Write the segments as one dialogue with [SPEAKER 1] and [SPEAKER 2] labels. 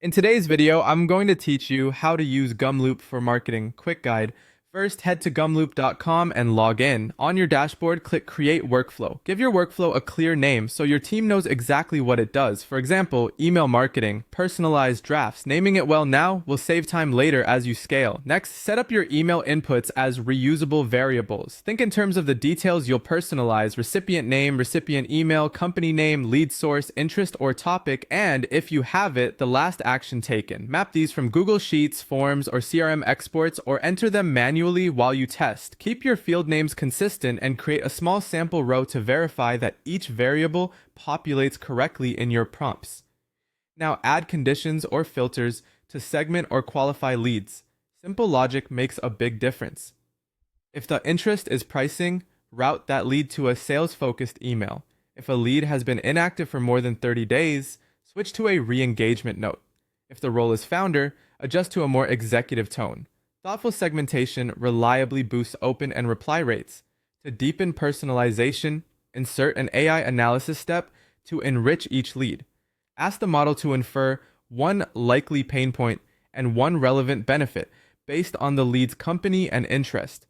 [SPEAKER 1] In today's video, I'm going to teach you how to use Gumloop for marketing. Quick guide. First, head to gumloop.com and log in. On your dashboard, click Create Workflow. Give your workflow a clear name so your team knows exactly what it does. For example, email marketing, personalized drafts. Naming it well now will save time later as you scale. Next, set up your email inputs as reusable variables. Think in terms of the details you'll personalize: recipient name, recipient email, company name, lead source, interest or topic, and if you have it, the last action taken. Map these from Google Sheets, Forms, or CRM exports, or enter them manually while you test. Keep your field names consistent and create a small sample row to verify that each variable populates correctly in your prompts. Now add conditions or filters to segment or qualify leads. Simple logic makes a big difference. If the interest is pricing, route that lead to a sales-focused email. If a lead has been inactive for more than 30 days, switch to a re-engagement note. If the role is founder, adjust to a more executive tone. Thoughtful segmentation reliably boosts open and reply rates. To deepen personalization, insert an AI analysis step to enrich each lead. Ask the model to infer one likely pain point and one relevant benefit based on the lead's company and interest.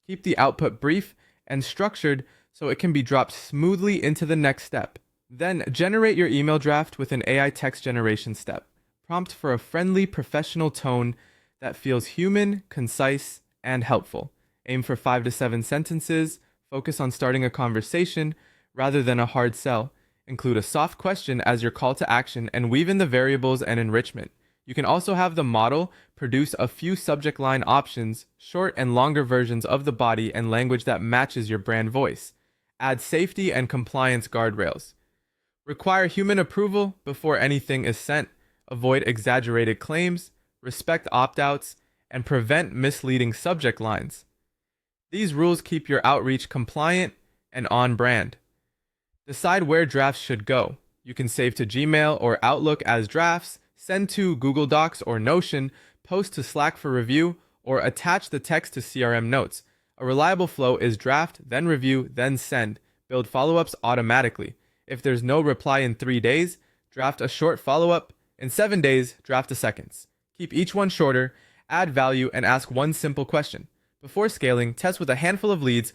[SPEAKER 1] Keep the output brief and structured so it can be dropped smoothly into the next step. Then generate your email draft with an AI text generation step. Prompt for a friendly, professional tone that feels human, concise, and helpful. Aim for 5 to 7 sentences. Focus on starting a conversation rather than a hard sell. Include a soft question as your call to action and weave in the variables and enrichment. You can also have the model produce a few subject line options, short and longer versions of the body and language that matches your brand voice. Add safety and compliance guardrails. Require human approval before anything is sent. Avoid exaggerated claims. Respect opt-outs, and prevent misleading subject lines. These rules keep your outreach compliant and on brand. Decide where drafts should go. You can save to Gmail or Outlook as drafts, send to Google Docs or Notion, post to Slack for review, or attach the text to CRM notes. A reliable flow is draft, then review, then send. Build follow-ups automatically. If there's no reply in 3 days, draft a short follow-up. In 7 days, draft a seconds. Keep each one shorter, add value, and ask one simple question. Before scaling, test with a handful of leads